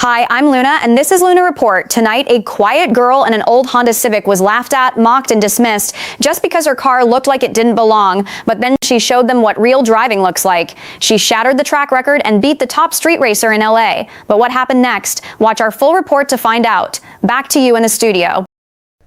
Hi, I'm Luna, and this is Luna Report. Tonight, a quiet girl in an old Honda Civic was laughed at, mocked, and dismissed just because her car looked like it didn't belong, but then she showed them what real driving looks like. She shattered the track record and beat the top street racer in LA. But what happened next? Watch our full report to find out. Back to you in the studio.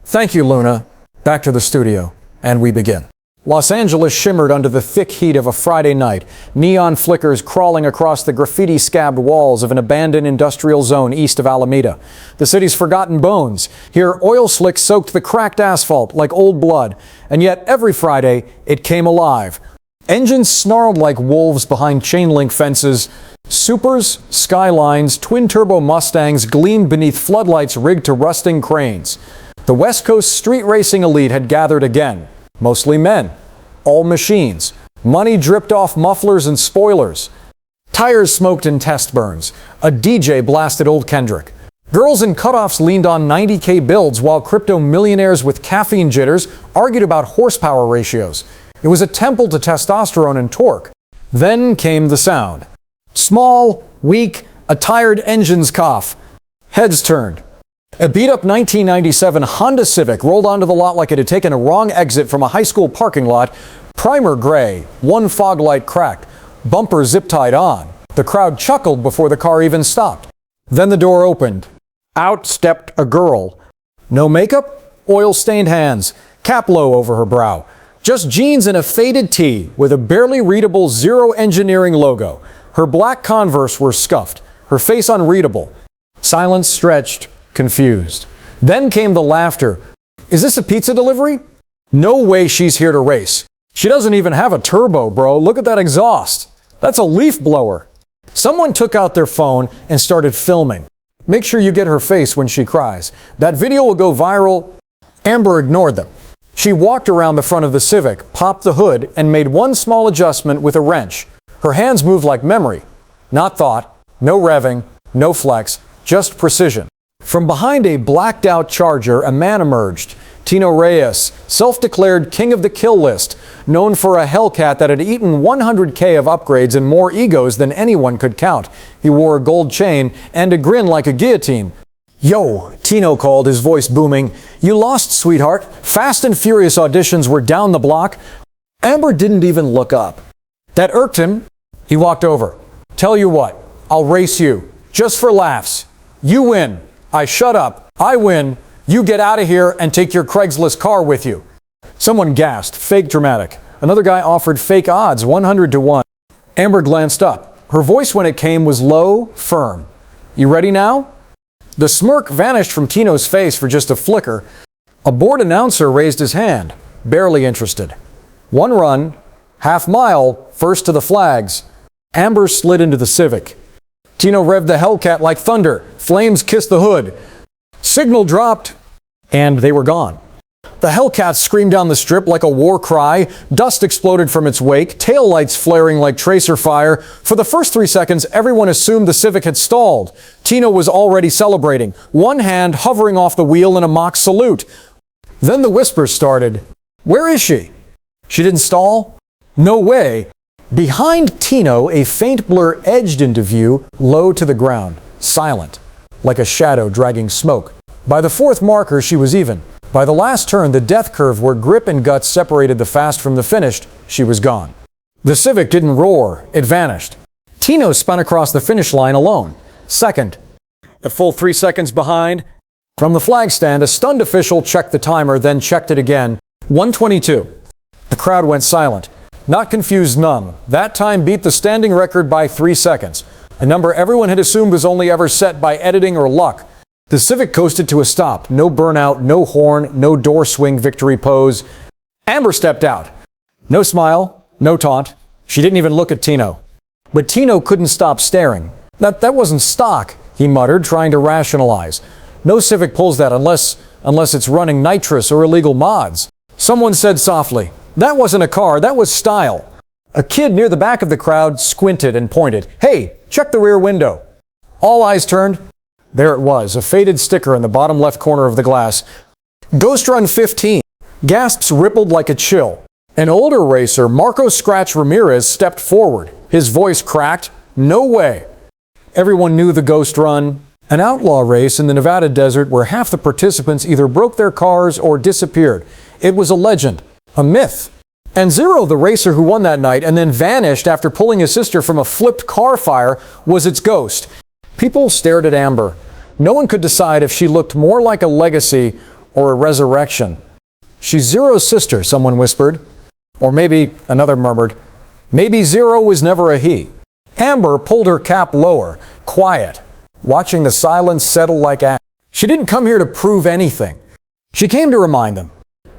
Thank you, Luna. Back to the studio, and we begin. Los Angeles shimmered under the thick heat of a Friday night, neon flickers crawling across the graffiti-scabbed walls of an abandoned industrial zone east of Alameda. The city's forgotten bones. Here, oil slicks soaked the cracked asphalt like old blood, and yet every Friday, it came alive. Engines snarled like wolves behind chain-link fences. Supers, Skylines, twin-turbo Mustangs gleamed beneath floodlights rigged to rusting cranes. The West Coast street racing elite had gathered again. Mostly men, all machines. Money dripped off mufflers and spoilers. Tires smoked in test burns. A DJ blasted Old Kendrick. Girls in cutoffs leaned on 90K builds while crypto millionaires with caffeine jitters argued about horsepower ratios. It was a temple to testosterone and torque. Then came the sound. Small, weak, a tired engine's cough. Heads turned. A beat-up 1997 Honda Civic rolled onto the lot like it had taken a wrong exit from a high school parking lot. Primer gray, one fog light cracked, bumper zip-tied on. The crowd chuckled before the car even stopped. Then the door opened. Out stepped a girl. No makeup, oil-stained hands, cap low over her brow. Just jeans and a faded tee with a barely readable Zero Engineering logo. Her black Converse were scuffed, her face unreadable. Silence stretched. Confused. Then came the laughter. Is this a pizza delivery? No way she's here to race. She doesn't even have a turbo, bro. Look at that exhaust. That's a leaf blower. Someone took out their phone and started filming. Make sure you get her face when she cries. That video will go viral. Amber ignored them. She walked around the front of the Civic, popped the hood, and made one small adjustment with a wrench. Her hands moved like memory. Not thought. No revving. No flex. Just precision. From behind a blacked-out Charger, a man emerged. Tino Reyes, self-declared king of the kill list, known for a Hellcat that had eaten 100K of upgrades and more egos than anyone could count. He wore a gold chain and a grin like a guillotine. Yo, Tino called, his voice booming. You lost, sweetheart. Fast and Furious auditions were down the block. Amber didn't even look up. That irked him. He walked over. Tell you what, I'll race you. Just for laughs. You win. I shut up, I win, you get out of here and take your Craigslist car with you. Someone gasped, fake dramatic. Another guy offered fake odds, 100 to 1. Amber glanced up. Her voice when it came was low, firm. You ready now? The smirk vanished from Tino's face for just a flicker. A bored announcer raised his hand, barely interested. One run, half mile, first to the flags. Amber slid into the Civic. Tino revved the Hellcat like thunder. Flames kissed the hood. Signal dropped, and they were gone. The Hellcat screamed down the strip like a war cry. Dust exploded from its wake, taillights flaring like tracer fire. For the first 3 seconds, everyone assumed the Civic had stalled. Tino was already celebrating, one hand hovering off the wheel in a mock salute. Then the whispers started. Where is she? She didn't stall? No way. Behind Tino, a faint blur edged into view, low to the ground, silent, like a shadow dragging smoke. By the fourth marker, she was even. By the last turn, the death curve where grip and guts separated the fast from the finished, she was gone. The Civic didn't roar, it vanished. Tino spun across the finish line alone. Second. A full 3 seconds behind. From the flag stand, a stunned official checked the timer, then checked it again. 1:22. The crowd went silent. Not confused, numb. That time beat the standing record by 3 seconds. A number everyone had assumed was only ever set by editing or luck. The Civic coasted to a stop. No burnout, no horn, no door swing victory pose. Amber stepped out. No smile, no taunt. She didn't even look at Tino. But Tino couldn't stop staring. That wasn't stock, he muttered, trying to rationalize. No Civic pulls that unless it's running nitrous or illegal mods. Someone said softly, that wasn't a car, that was style. A kid near the back of the crowd squinted and pointed. Hey, check the rear window. All eyes turned. There it was, a faded sticker in the bottom left corner of the glass. Ghost Run 15. Gasps rippled like a chill. An older racer, Marco Scratch Ramirez, stepped forward. His voice cracked. No way. Everyone knew the Ghost Run, An outlaw race in the Nevada desert where half the participants either broke their cars or disappeared. It was a legend, a myth. And Zero, the racer who won that night and then vanished after pulling his sister from a flipped car fire, was its ghost. People stared at Amber. No one could decide if she looked more like a legacy or a resurrection. "She's Zero's sister," someone whispered. Or maybe another murmured, "Maybe Zero was never a he." Amber pulled her cap lower, quiet, watching the silence settle like ash. She didn't come here to prove anything. She came to remind them.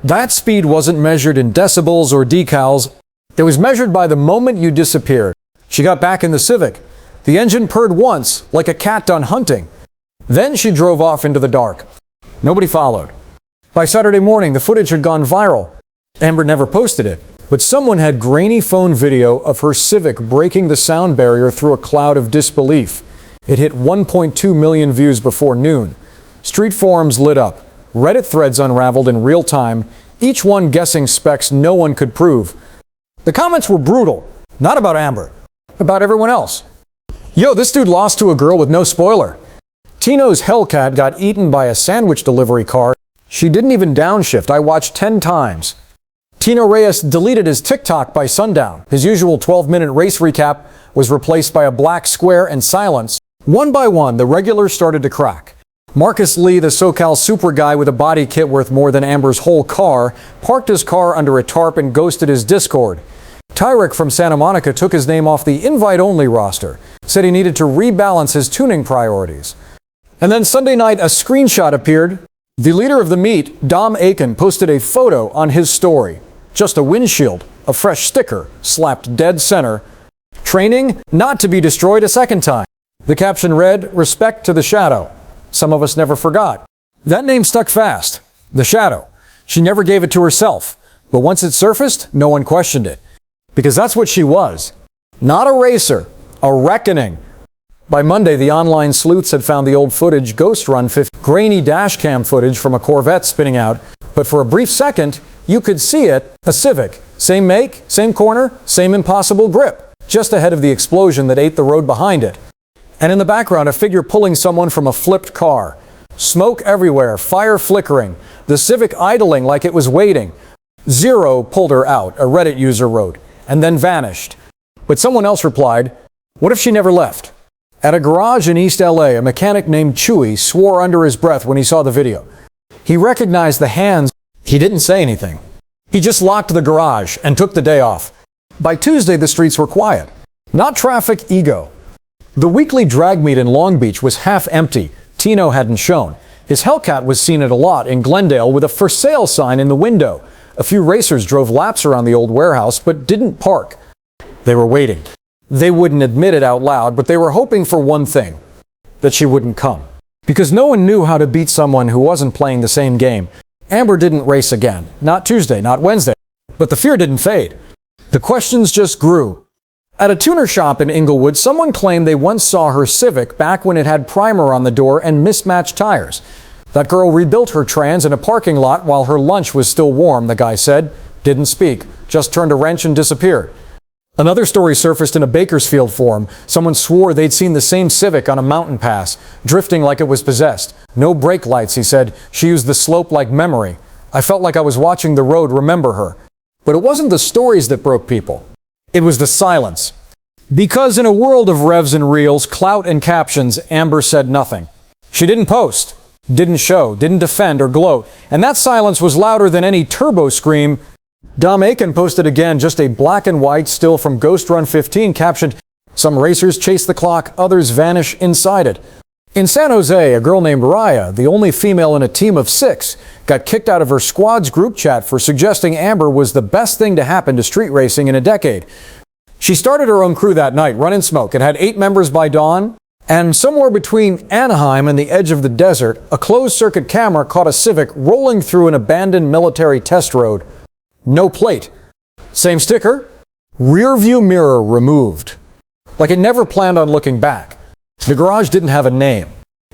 That speed wasn't measured in decibels or decals. It was measured by the moment you disappeared. She got back in the Civic. The engine purred once, like a cat done hunting. Then she drove off into the dark. Nobody followed. By Saturday morning, the footage had gone viral. Amber never posted it, but someone had grainy phone video of her Civic breaking the sound barrier through a cloud of disbelief. It hit 1.2 million views before noon. Street forums lit up. Reddit threads unraveled in real time, each one guessing specs no one could prove. The comments were brutal, not about Amber, about everyone else. "Yo, this dude lost to a girl with no spoiler." Tino's Hellcat got eaten by a sandwich delivery car. She didn't even downshift. I watched 10 times. Tino Reyes deleted his TikTok by sundown. His usual 12-minute race recap was replaced by a black square and silence. One by one, the regulars started to crack. Marcus Lee, the SoCal super guy with a body kit worth more than Amber's whole car, parked his car under a tarp and ghosted his Discord. Tyrek from Santa Monica took his name off the invite-only roster, said he needed to rebalance his tuning priorities. And then Sunday night, a screenshot appeared. The leader of the meet, Dom Aiken, posted a photo on his story. Just a windshield, a fresh sticker, slapped dead center. "Training not to be destroyed a second time." The caption read, "Respect to the Shadow." Some of us never forgot. That name stuck fast. The Shadow. She never gave it to herself. But once it surfaced, no one questioned it. Because that's what she was. Not a racer. A reckoning. By Monday, the online sleuths had found the old footage Ghost Run 50, grainy dashcam footage from a Corvette spinning out. But for a brief second, you could see it, a Civic. Same make, same corner, same impossible grip. Just ahead of the explosion that ate the road behind it. And in the background, a figure pulling someone from a flipped car. Smoke everywhere, fire flickering, the Civic idling like it was waiting. Zero pulled her out, a Reddit user wrote, and then vanished. But someone else replied, what if she never left? At a garage in East LA, a mechanic named Chewy swore under his breath when he saw the video. He recognized the hands. He didn't say anything. He just locked the garage and took the day off. By Tuesday, the streets were quiet. Not traffic, ego. The weekly drag meet in Long Beach was half empty. Tino hadn't shown. His Hellcat was seen at a lot in Glendale with a for sale sign in the window. A few racers drove laps around the old warehouse but didn't park. They were waiting. They wouldn't admit it out loud, but they were hoping for one thing, that she wouldn't come. Because no one knew how to beat someone who wasn't playing the same game. Amber didn't race again. Not Tuesday, not Wednesday. But the fear didn't fade. The questions just grew. At a tuner shop in Inglewood, someone claimed they once saw her Civic back when it had primer on the door and mismatched tires. That girl rebuilt her Trans in a parking lot while her lunch was still warm, the guy said. Didn't speak. Just turned a wrench and disappeared. Another story surfaced in a Bakersfield forum. Someone swore they'd seen the same Civic on a mountain pass, drifting like it was possessed. No brake lights, he said. She used the slope like memory. I felt like I was watching the road remember her. But it wasn't the stories that broke people. It was the silence. Because in a world of revs and reels, clout and captions, Amber said nothing. She didn't post, didn't show, didn't defend or gloat. And that silence was louder than any turbo scream. Dom Aiken posted again just a black and white still from Ghost Run 15 captioned, "Some racers chase the clock, others vanish inside it." In San Jose, a girl named Raya, the only female in a team of 6, got kicked out of her squad's group chat for suggesting Amber was the best thing to happen to street racing in a decade. She started her own crew that night, Run and Smoke. It had 8 members by dawn, and somewhere between Anaheim and the edge of the desert, a closed-circuit camera caught a Civic rolling through an abandoned military test road. No plate. Same sticker. Rear view mirror removed. Like it never planned on looking back. The garage didn't have a name.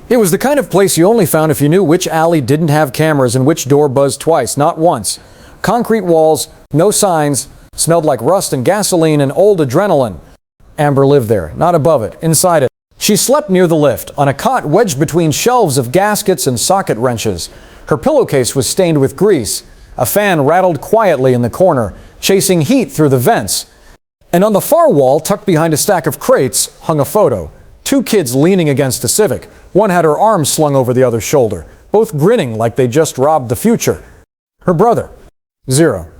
It was the kind of place you only found if you knew which alley didn't have cameras and which door buzzed twice, not once. Concrete walls, no signs, smelled like rust and gasoline and old adrenaline. Amber lived there, not above it, inside it. She slept near the lift, on a cot wedged between shelves of gaskets and socket wrenches. Her pillowcase was stained with grease. A fan rattled quietly in the corner, chasing heat through the vents. And on the far wall, tucked behind a stack of crates, hung a photo. Two kids leaning against a Civic. One had her arm slung over the other's shoulder, both grinning like they just robbed the future. Her brother, Zero.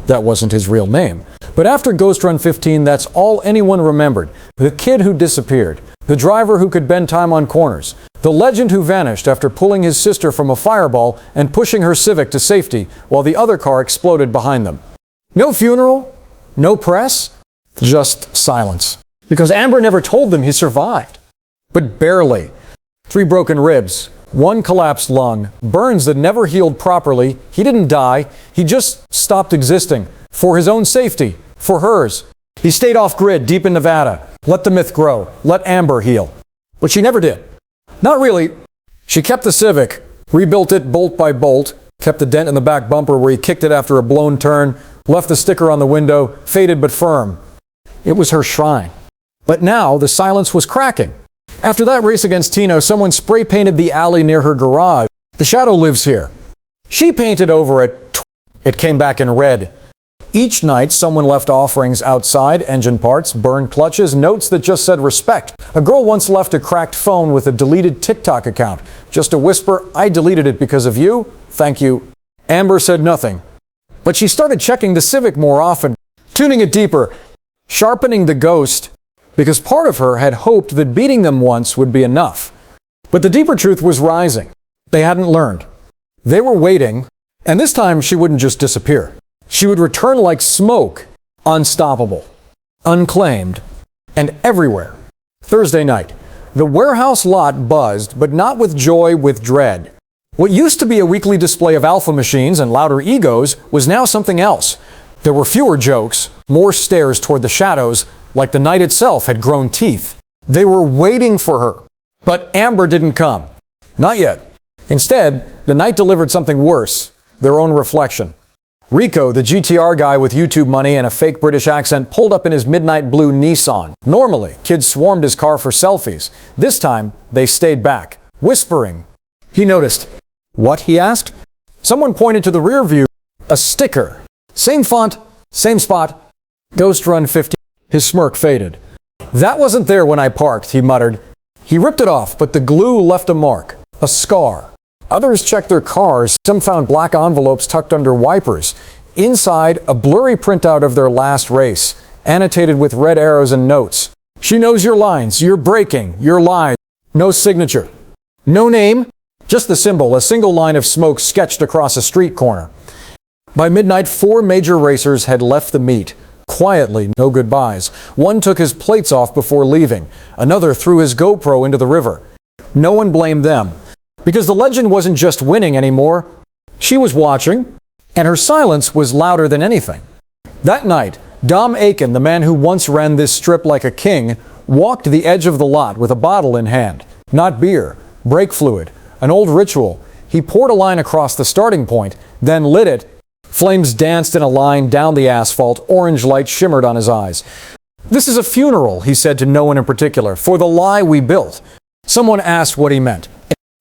That wasn't his real name. But after Ghost Run 15, that's all anyone remembered. The kid who disappeared. The driver who could bend time on corners. The legend who vanished after pulling his sister from a fireball and pushing her Civic to safety while the other car exploded behind them. No funeral, no press, just silence. Because Amber never told them he survived. But barely. 3 broken ribs, 1 collapsed lung, burns that never healed properly. He didn't die. He just stopped existing. For his own safety. For hers. He stayed off grid deep in Nevada. Let the myth grow. Let Amber heal. But she never did. Not really. She kept the Civic, rebuilt it bolt by bolt, kept the dent in the back bumper where he kicked it after a blown turn, left the sticker on the window, faded but firm. It was her shrine. But now the silence was cracking. After that race against Tino, someone spray painted the alley near her garage. The shadow lives here. She painted over it. It came back in red. Each night, someone left offerings outside, engine parts, burned clutches, notes that just said respect. A girl once left a cracked phone with a deleted TikTok account. Just a whisper, I deleted it because of you. Thank you. Amber said nothing. But she started checking the Civic more often, tuning it deeper, sharpening the ghost, because part of her had hoped that beating them once would be enough. But the deeper truth was rising. They hadn't learned. They were waiting, and this time she wouldn't just disappear. She would return like smoke, unstoppable, unclaimed, and everywhere. Thursday night, the warehouse lot buzzed, but not with joy, with dread. What used to be a weekly display of alpha machines and louder egos was now something else. There were fewer jokes, more stares toward the shadows, like the night itself had grown teeth. They were waiting for her. But Amber didn't come. Not yet. Instead, the night delivered something worse, their own reflection. Rico, the GTR guy with YouTube money and a fake British accent, pulled up in his midnight blue Nissan. Normally, kids swarmed his car for selfies. This time, they stayed back, whispering. He noticed. What? He asked. Someone pointed to the rear view. A sticker. Same font, same spot. Ghost Run 15. His smirk faded. That wasn't there when I parked, he muttered. He ripped it off, but the glue left a mark. A scar. Others checked their cars. Some found black envelopes tucked under wipers. Inside, a blurry printout of their last race, annotated with red arrows and notes. She knows your lines, your braking, your lies. No signature. No name, just the symbol, a single line of smoke sketched across a street corner. By midnight, 4 major racers had left the meet. Quietly, no goodbyes. One took his plates off before leaving. Another threw his GoPro into the river. No one blamed them. Because the legend wasn't just winning anymore. She was watching, and her silence was louder than anything. That night, Dom Aiken, the man who once ran this strip like a king, walked the edge of the lot with a bottle in hand. Not beer, brake fluid, an old ritual. He poured a line across the starting point, then lit it. Flames danced in a line down the asphalt. Orange light shimmered on his eyes. This is a funeral, he said to no one in particular, for the lie we built. Someone asked what he meant.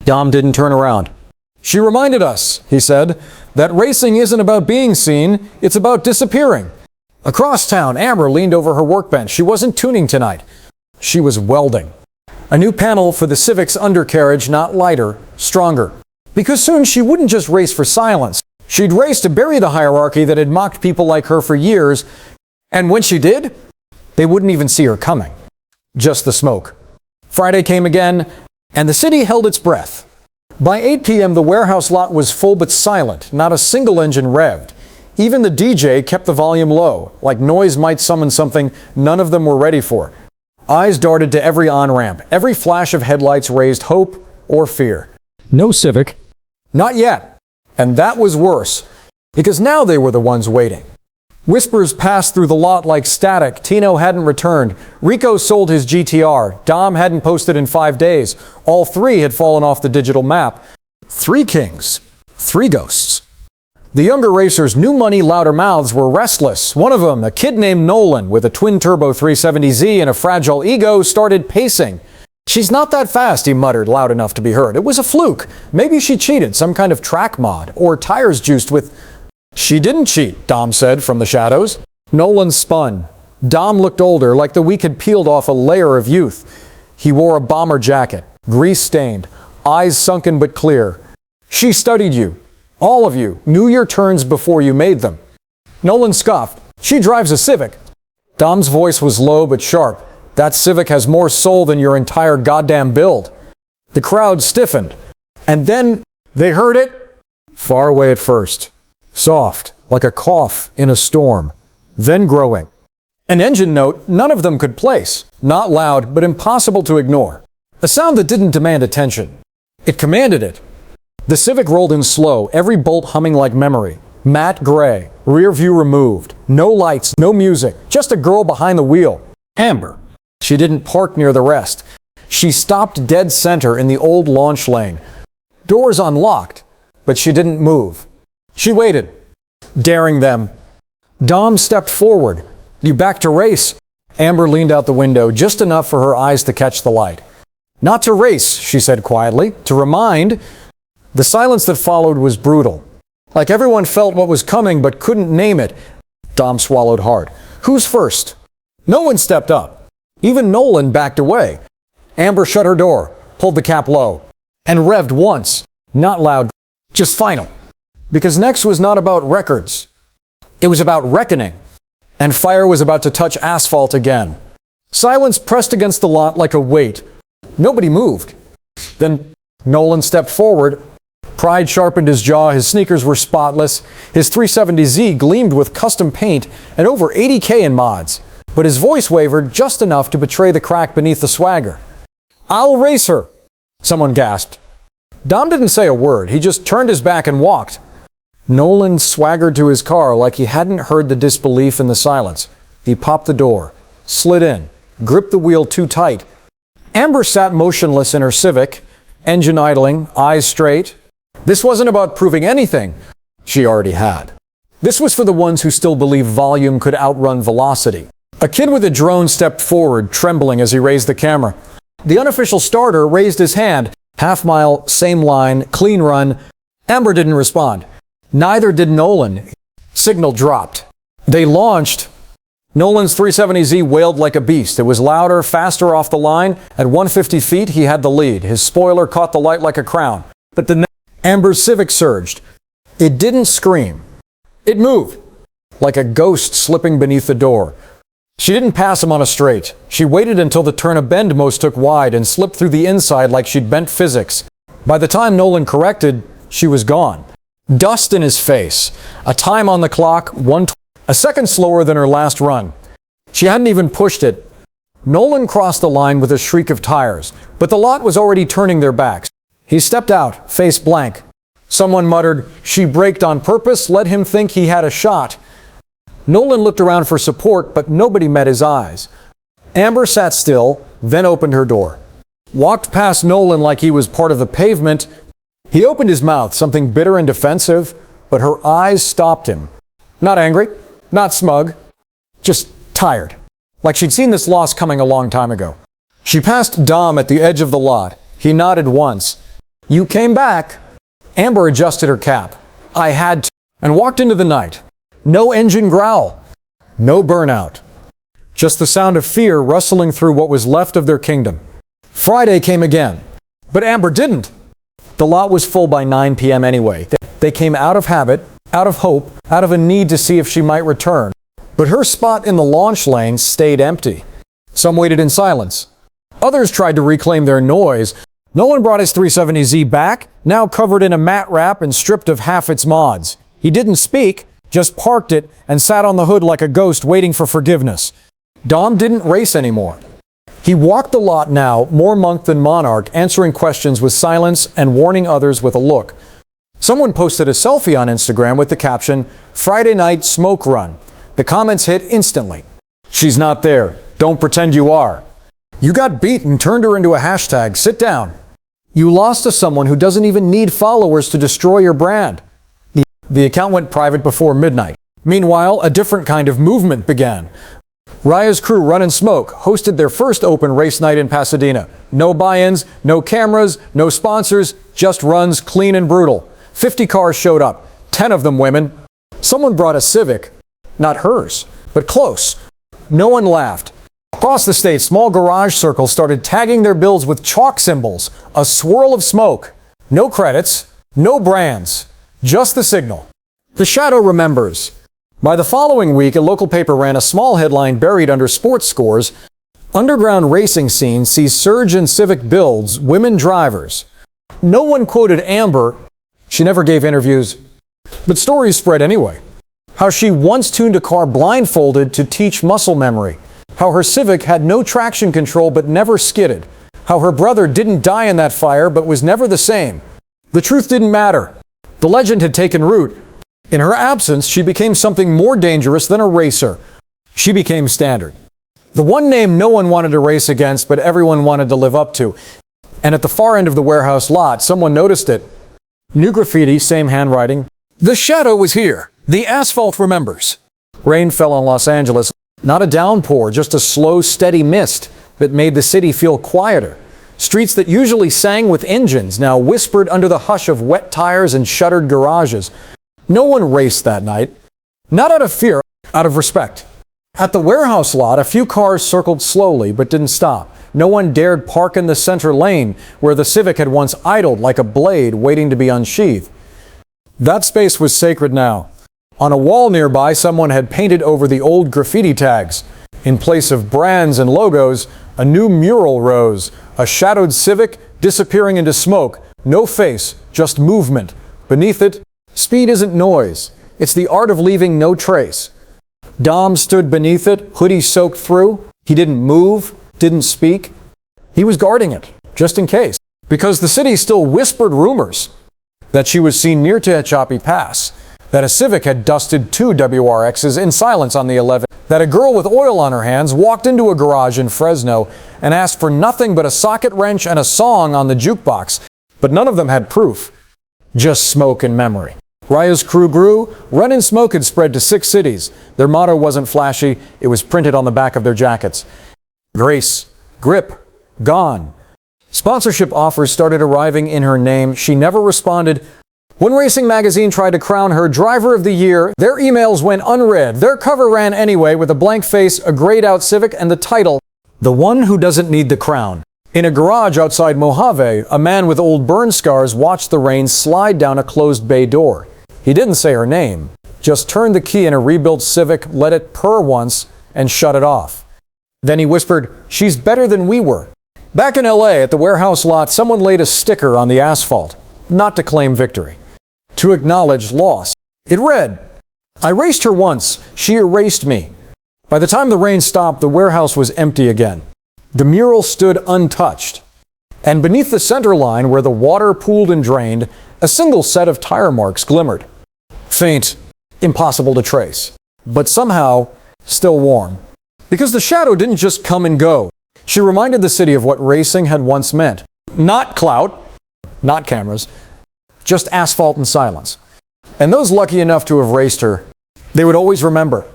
Dom didn't turn around. She reminded us, he said, that racing isn't about being seen, it's about disappearing. Across town, Amber leaned over her workbench. She wasn't tuning tonight. She was welding. A new panel for the Civic's undercarriage, not lighter, stronger. Because soon she wouldn't just race for silence. She'd race to bury the hierarchy that had mocked people like her for years. And when she did, they wouldn't even see her coming. Just the smoke. Friday came again, and the city held its breath. By 8 p.m., the warehouse lot was full but silent, not a single engine revved. Even the DJ kept the volume low, like noise might summon something none of them were ready for. Eyes darted to every on-ramp. Every flash of headlights raised hope or fear. No Civic. Not yet. And that was worse, because now they were the ones waiting. Whispers passed through the lot like static. Tino hadn't returned. Rico sold his GTR. Dom hadn't posted in 5 days. All 3 had fallen off the digital map. 3 kings. 3 ghosts. The younger racers' new money, louder mouths were restless. One of them, a kid named Nolan with a twin-turbo 370Z and a fragile ego, started pacing. She's not that fast, he muttered loud enough to be heard. It was a fluke. Maybe she cheated, some kind of track mod, or tires juiced with... She didn't cheat, Dom said from the shadows. Nolan spun. Dom looked older, like the week had peeled off a layer of youth. He wore a bomber jacket, grease-stained, eyes sunken but clear. She studied you. All of you knew your turns before you made them. Nolan scoffed. She drives a Civic. Dom's voice was low but sharp. That Civic has more soul than your entire goddamn build. The crowd stiffened. And then they heard it. Far away at first. Soft, like a cough in a storm. Then growing. An engine note none of them could place. Not loud, but impossible to ignore. A sound that didn't demand attention. It commanded it. The Civic rolled in slow, every bolt humming like memory. Matte gray, rear view removed. No lights, no music, just a girl behind the wheel. Amber. She didn't park near the rest. She stopped dead center in the old launch lane. Doors unlocked, but she didn't move. She waited, daring them. Dom stepped forward. You back to race? Amber leaned out the window just enough for her eyes to catch the light. Not to race, she said quietly, to remind. The silence that followed was brutal. Like everyone felt what was coming but couldn't name it. Dom swallowed hard. Who's first? No one stepped up. Even Nolan backed away. Amber shut her door, pulled the cap low, and revved once. Not loud, just final. Because next was not about records. It was about reckoning. And fire was about to touch asphalt again. Silence pressed against the lot like a weight. Nobody moved. Then Nolan stepped forward. Pride sharpened his jaw, his sneakers were spotless, his 370Z gleamed with custom paint and over 80K in mods, but his voice wavered just enough to betray the crack beneath the swagger. I'll race her, someone gasped. Dom didn't say a word, he just turned his back and walked. Nolan swaggered to his car like he hadn't heard the disbelief in the silence. He popped the door, slid in, gripped the wheel too tight. Amber sat motionless in her Civic, engine idling, eyes straight. This wasn't about proving anything she already had. This was for the ones who still believe volume could outrun velocity. A kid with a drone stepped forward, trembling as he raised the camera. The unofficial starter raised his hand. Half mile, same line, clean run. Amber didn't respond. Neither did Nolan. Signal dropped. They launched. Nolan's 370Z wailed like a beast. It was louder, faster off the line. At 150 feet, he had the lead. His spoiler caught the light like a crown. But the Amber's Civic surged. It didn't scream. It moved, like a ghost slipping beneath the door. She didn't pass him on a straight. She waited until the turn a bend most took wide and slipped through the inside like she'd bent physics. By the time Nolan corrected, she was gone. Dust in his face. A time on the clock, a second slower than her last run. She hadn't even pushed it. Nolan crossed the line with a shriek of tires, but the lot was already turning their backs. He stepped out, face blank. Someone muttered, she braked on purpose, let him think he had a shot. Nolan looked around for support, but nobody met his eyes. Amber sat still, then opened her door. Walked past Nolan like he was part of the pavement. He opened his mouth, something bitter and defensive, but her eyes stopped him. Not angry, not smug, just tired. Like she'd seen this loss coming a long time ago. She passed Dom at the edge of the lot. He nodded once. You came back. Amber adjusted her cap. I had to. And walked into the night. No engine growl. No burnout. Just the sound of fear rustling through what was left of their kingdom. Friday came again. But Amber didn't. The lot was full by 9 p.m. anyway. They came out of habit, out of hope, out of a need to see if she might return. But her spot in the launch lane stayed empty. Some waited in silence. Others tried to reclaim their noise. Nolan brought his 370Z back, now covered in a mat wrap and stripped of half its mods. He didn't speak, just parked it and sat on the hood like a ghost waiting for forgiveness. Dom didn't race anymore. He walked the lot now, more monk than monarch, answering questions with silence and warning others with a look. Someone posted a selfie on Instagram with the caption, Friday night smoke run. The comments hit instantly. She's not there. Don't pretend you are. You got beat and turned her into a hashtag. Sit down. You lost to someone who doesn't even need followers to destroy your brand. The account went private before midnight. Meanwhile, a different kind of movement began. Raya's crew, Run and Smoke, hosted their first open race night in Pasadena. No buy-ins, no cameras, no sponsors, just runs, clean and brutal. 50 cars showed up, 10 of them women. Someone brought a Civic, not hers, but close. No one laughed. Across the state, small garage circles started tagging their bills with chalk symbols, a swirl of smoke. No credits, no brands, just the signal. The shadow remembers. By the following week, a local paper ran a small headline buried under sports scores. Underground racing scene sees surge in Civic builds, women drivers. No one quoted Amber. She never gave interviews. But stories spread anyway. How she once tuned a car blindfolded to teach muscle memory. How her Civic had no traction control but never skidded. How her brother didn't die in that fire but was never the same. The truth didn't matter. The legend had taken root. In her absence, she became something more dangerous than a racer. She became standard. The one name no one wanted to race against, but everyone wanted to live up to. And at the far end of the warehouse lot, someone noticed it. New graffiti, same handwriting. The shadow was here. The asphalt remembers. Rain fell on Los Angeles. Not a downpour, just a slow, steady mist that made the city feel quieter. Streets that usually sang with engines now whispered under the hush of wet tires and shuttered garages. No one raced that night. Not out of fear, out of respect. At the warehouse lot, a few cars circled slowly but didn't stop. No one dared park in the center lane where the Civic had once idled like a blade waiting to be unsheathed. That space was sacred now. On a wall nearby, someone had painted over the old graffiti tags. In place of brands and logos, a new mural rose. A shadowed Civic disappearing into smoke. No face, just movement. Beneath it, speed isn't noise. It's the art of leaving no trace. Dom stood beneath it, hoodie soaked through. He didn't move, didn't speak. He was guarding it, just in case. Because the city still whispered rumors that she was seen near Tehachapi Pass, that a Civic had dusted 2 WRXs in silence on the 11th, that a girl with oil on her hands walked into a garage in Fresno and asked for nothing but a socket wrench and a song on the jukebox, but none of them had proof, just smoke and memory. Raya's crew grew. Run and Smoke had spread to 6 cities. Their motto wasn't flashy, it was printed on the back of their jackets. Grace, grip, gone. Sponsorship offers started arriving in her name. She never responded. When Racing Magazine tried to crown her Driver of the Year, their emails went unread. Their cover ran anyway with a blank face, a grayed-out Civic, and the title, The One Who Doesn't Need the Crown. In a garage outside Mojave, a man with old burn scars watched the rain slide down a closed bay door. He didn't say her name, just turned the key in a rebuilt Civic, let it purr once, and shut it off. Then he whispered, "She's better than we were." Back in LA, at the warehouse lot, someone laid a sticker on the asphalt, not to claim victory, to acknowledge loss. It read, "I raced her once, she erased me." By the time the rain stopped, the warehouse was empty again. The mural stood untouched. And beneath the center line, where the water pooled and drained, a single set of tire marks glimmered. Faint, impossible to trace, but somehow still warm. Because the shadow didn't just come and go. She reminded the city of what racing had once meant. Not clout, not cameras, just asphalt and silence. And those lucky enough to have raced her, they would always remember.